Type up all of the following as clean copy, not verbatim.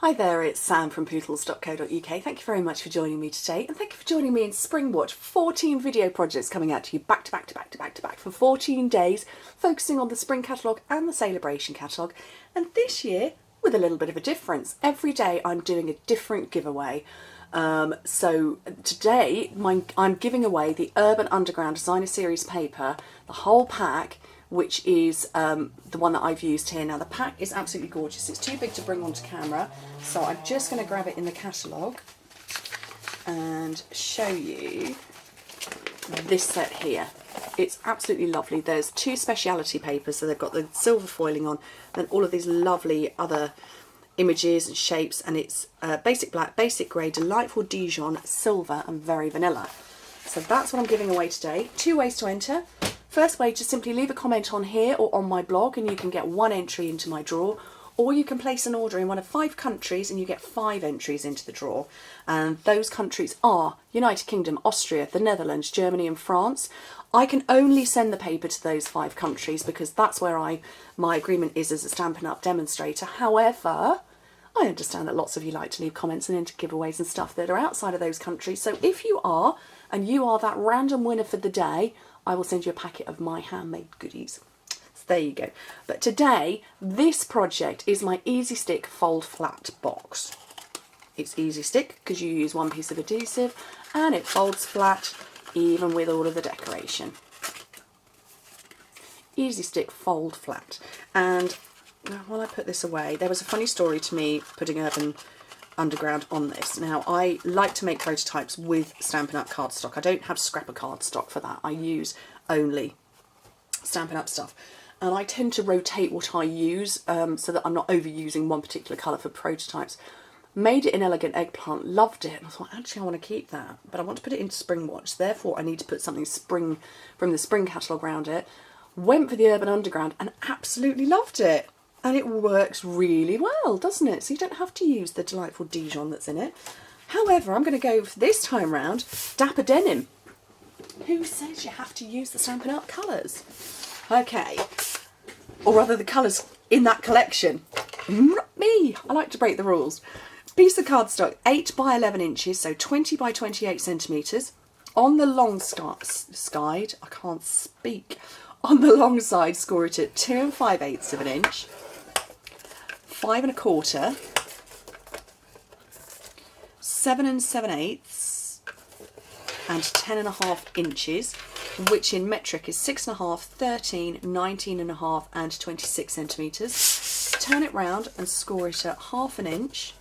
Hi there, it's Sam from Pootles.co.uk. Thank you very much for joining me today, and thank you for joining me in SpringWatch. 14 video projects coming out to you back to back for 14 days, focusing on the Spring catalogue and the Celebration catalogue. And this year, with a little bit of a difference. Every day I'm doing a different giveaway. So today I'm giving away the Urban Underground Designer Series paper, the whole pack, which is the one that I've used here. Now the pack is absolutely gorgeous. It's too big to bring onto camera, so I'm just going to grab it in the catalogue and show you this set here. It's absolutely lovely. There's two speciality papers, so they've got the silver foiling on, then all of these lovely other images and shapes, and it's basic black, basic grey, delightful Dijon, silver and very vanilla. So that's what I'm giving away today. Two ways to enter. First way, just simply leave a comment on here or on my blog and you can get one entry into my draw, or you can place an order in one of 5 countries and you get 5 entries into the draw. And those countries are United Kingdom, Austria, the Netherlands, Germany and France. I can only send the paper to those 5 countries because that's where my agreement is as a Stampin' Up! Demonstrator. However, I understand that lots of you like to leave comments and enter giveaways and stuff that are outside of those countries. So if you are, and you are that random winner for the day, I will send you a packet of my handmade goodies. So there you go. But today, this project is my Easy Stick Fold Flat box. It's Easy Stick because you use one piece of adhesive and it folds flat even with all of the decoration. Easy Stick Fold Flat. And while I put this away, there was a funny story to me putting Urban Underground on this. Now, I like to make prototypes with Stampin' Up! Cardstock. I don't have scrapper cardstock for that. I use only Stampin' Up! Stuff. And I tend to rotate what I use so that I'm not overusing one particular colour for prototypes. Made it in Elegant Eggplant, loved it, and I thought, actually, I want to keep that. But I want to put it into SpringWatch, therefore I need to put something spring from the Spring catalogue around it. Went for the Urban Underground and absolutely loved it. And it works really well, doesn't it? So you don't have to use the delightful Dijon that's in it. However, I'm going to go for this time round, Dapper Denim. Who says you have to use the Stampin' Up! Colours? Okay. Or rather, the colours in that collection. Not me. I like to break the rules. Piece of cardstock, 8 by 11 inches, so 20 by 28 centimetres. On the long side, I can't speak. On the long side, score it at 2 5/8 of an inch. 5 1/4, 7 7/8, and 10 1/2 inches, which in metric is 6 1/2, 13, 19 1/2, and 26 centimetres. Turn it round and score it at 1/2 an inch,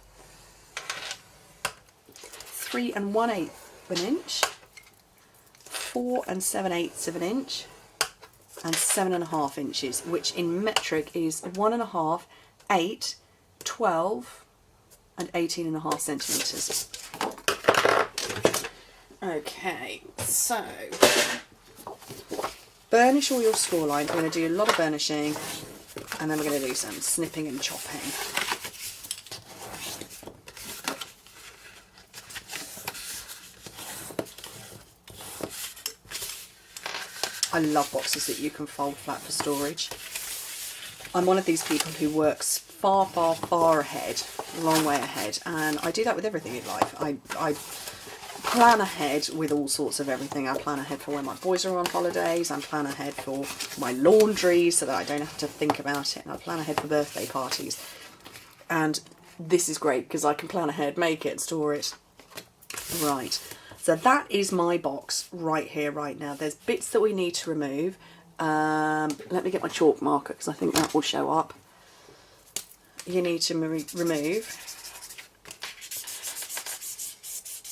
3 1/8 of an inch, 4 7/8 of an inch, and 7 1/2 inches, which in metric is 1 1/2, 8, 12 and 18 1/2 centimetres. Okay, so burnish all your score lines. We're going to do a lot of burnishing and then we're going to do some snipping and chopping. I love boxes that you can fold flat for storage. I'm one of these people who works far ahead, a long way ahead, and I do that with everything in life. I plan ahead with all sorts of everything. I plan ahead for when my boys are on holidays, I plan ahead for my laundry so that I don't have to think about it, and I plan ahead for birthday parties. And this is great because I can plan ahead, make it, store it. Right, so that is my box right here, right now. There's bits that we need to remove. Let me get my chalk marker because I think that will show up. You need to remove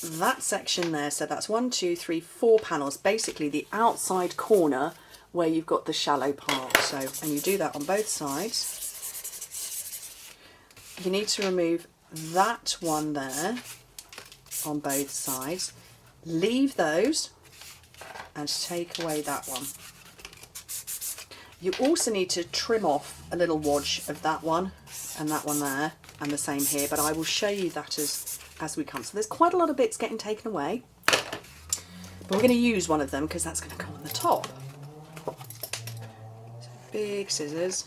that section there. So that's 1, 2, 3, 4 panels, basically the outside corner where you've got the shallow part. So, and you do that on both sides. You need to remove that one there on both sides. Leave those and take away that one. You also need to trim off a little wodge of that one and that one there, and the same here, but I will show you that as we come. So there's quite a lot of bits getting taken away, but we're going to use one of them because that's going to go on the top. So big scissors.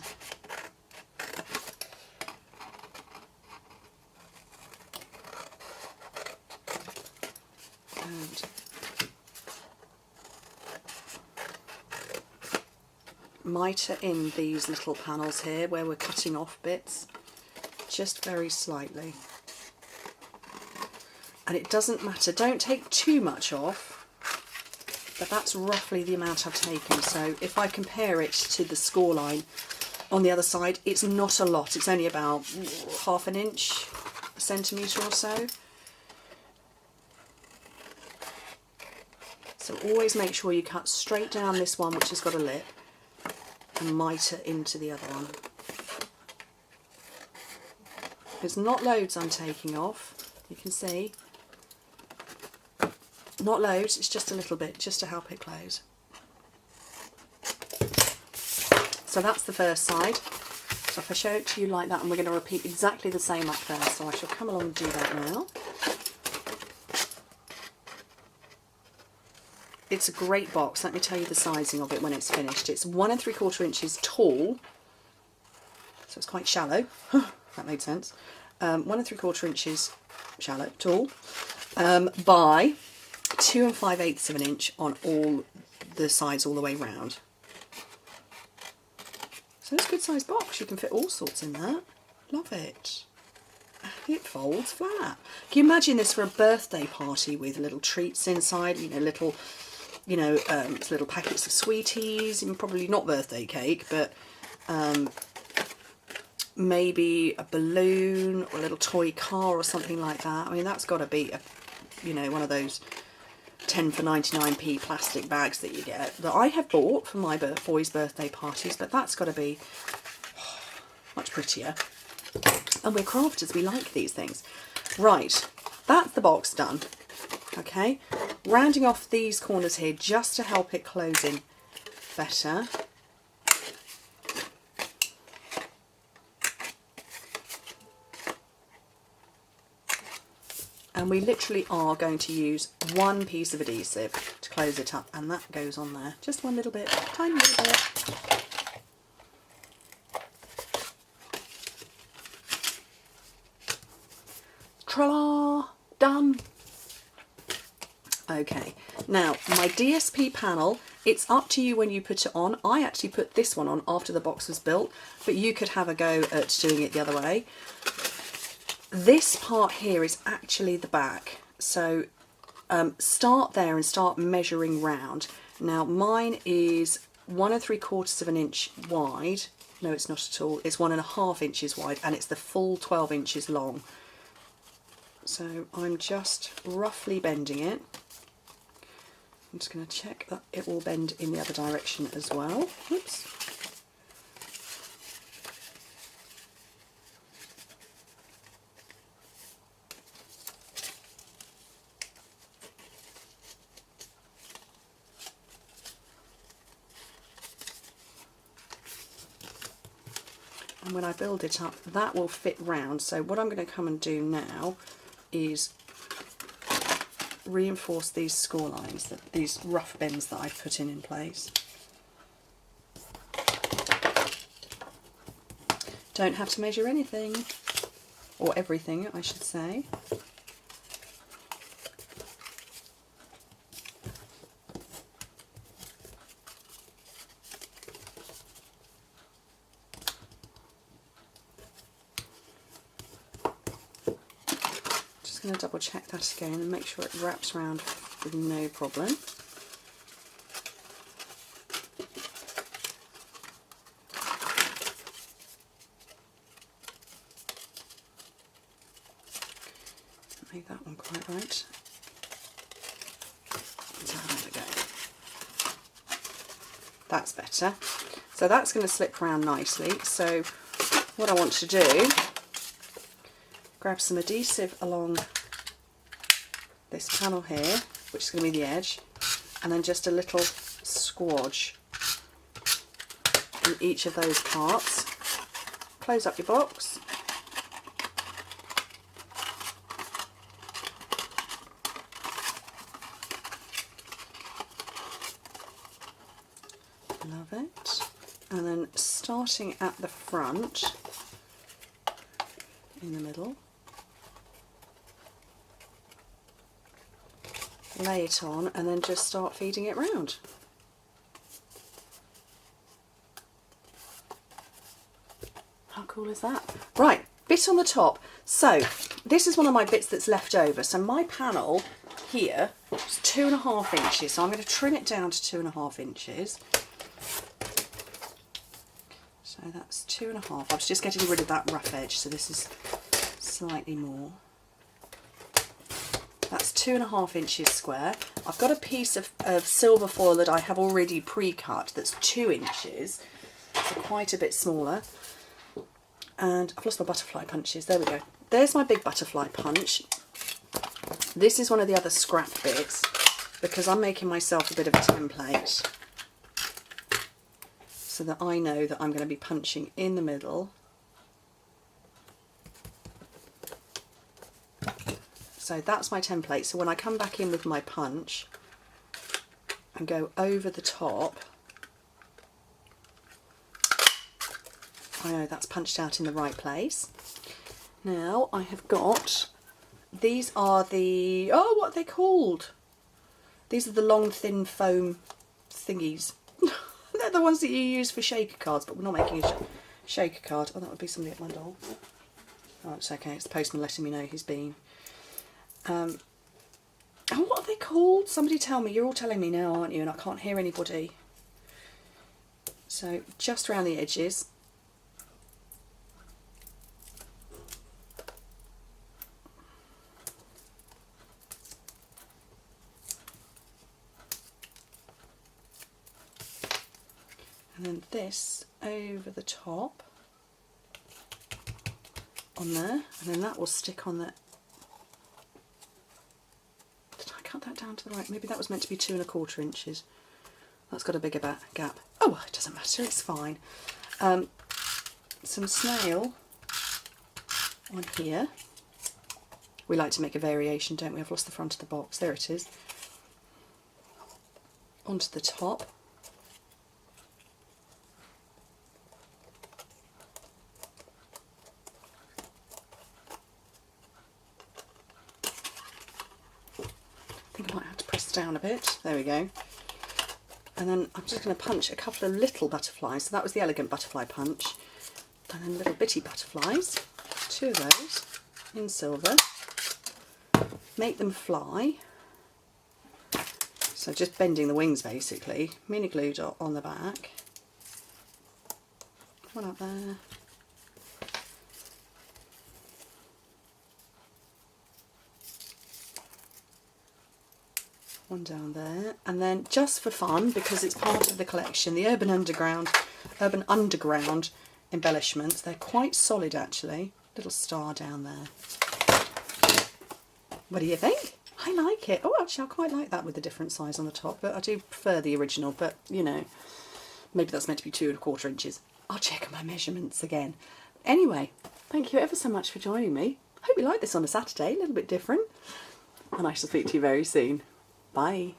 and mitre in these little panels here where we're cutting off bits, just very slightly. And it doesn't matter, don't take too much off, but that's roughly the amount I've taken. So if I compare it to the score line on the other side, it's not a lot, it's only about half an inch, a centimetre or so. So always make sure you cut straight down this one which has got a lip and mitre into the other one. There's not loads I'm taking off, you can see. Not loads, it's just a little bit, just to help it close. So that's the first side. So if I show it to you like that, and we're going to repeat exactly the same up there, so I shall come along and do that now. It's a great box, let me tell you the sizing of it when it's finished. It's 1 3/4 inches tall, so it's quite shallow, that made sense. 1 3/4 inches shallow, tall, by 2 5/8 of an inch on all the sides all the way round. So it's a good sized box, you can fit all sorts in there. Love it. It folds flat. Can you imagine this for a birthday party with little treats inside, you know, little packets of sweeties, and probably not birthday cake, but maybe a balloon or a little toy car or something like that. I mean, that's got to be one of those 10 for 99p plastic bags that you get, that I have bought for my boys' birthday parties, but that's got to be much prettier. And we're crafters, we like these things. Right, that's the box done. Okay, rounding off these corners here just to help it close in better. And we literally are going to use one piece of adhesive to close it up, and that goes on there. Just one little bit, tiny little bit. Tra-la! Done! Okay, now my DSP panel, it's up to you when you put it on. I actually put this one on after the box was built, but you could have a go at doing it the other way. This part here is actually the back, so start there and start measuring round. Now mine is 1 3/4 of an inch wide. No, it's not at all. It's 1 1/2 inches wide, and it's the full 12 inches long. So I'm just roughly bending it. I'm just going to check that it will bend in the other direction as well. Oops. And when I build it up, that will fit round. So what I'm going to come and do now is reinforce these score lines, these rough bends that I've put in place. Don't have to measure anything, or everything I should say. Going to double check that again and make sure it wraps around with no problem. Make that one quite right. So there we go. That's better. So that's going to slip around nicely. So what I want to do, grab some adhesive along this panel here, which is going to be the edge, and then just a little squodge in each of those parts. Close up your box. Love it. And then starting at the front, in the middle, lay it on and then just start feeding it round. How cool is that? Right, bit on the top. So this is one of my bits that's left over. So my panel here is 2.5 inches. So I'm going to trim it down to 2.5 inches. So that's 2.5. I was just getting rid of that rough edge. So this is slightly more. That's 2.5 inches square. I've got a piece of silver foil that I have already pre-cut that's 2 inches. So quite a bit smaller. And I've lost my butterfly punches. There we go. There's my big butterfly punch. This is one of the other scrap bits because I'm making myself a bit of a template so that I know that I'm going to be punching in the middle. So that's my template. So when I come back in with my punch and go over the top, I know that's punched out in the right place. Now I have got, these are the, oh, what are they called? These are the long thin foam thingies. They're the ones that you use for shaker cards, but we're not making a shaker card. Oh, that would be somebody at my door. Oh, it's okay, it's the postman letting me know he's been. Oh, what are they called? Somebody tell me. You're all telling me now, aren't you? And I can't hear anybody. So just around the edges. And then this over the top on there, and then that will stick on the. Did I cut that down to the right? Maybe that was meant to be 2.25 inches. That's got a bigger gap. Oh, well, it doesn't matter, it's fine. Some snail on here. We like to make a variation, don't we? I've lost the front of the box. There it is. Onto the top. I think I might have to press down a bit. There we go. And then I'm just going to punch a couple of little butterflies. So that was the elegant butterfly punch. And then little bitty butterflies. 2 of those in silver. Make them fly. So just bending the wings basically. Mini glue dot on the back. One up there. One down there, and then just for fun, because it's part of the collection, the Urban Underground embellishments. They're quite solid actually. Little star down there. What do you think? I like it. Oh, actually I quite like that with the different size on the top, but I do prefer the original, but you know, maybe that's meant to be 2.25 inches. I'll check my measurements again. Anyway, thank you ever so much for joining me. Hope you like this on a Saturday, a little bit different, and I shall speak to you very soon. Bye.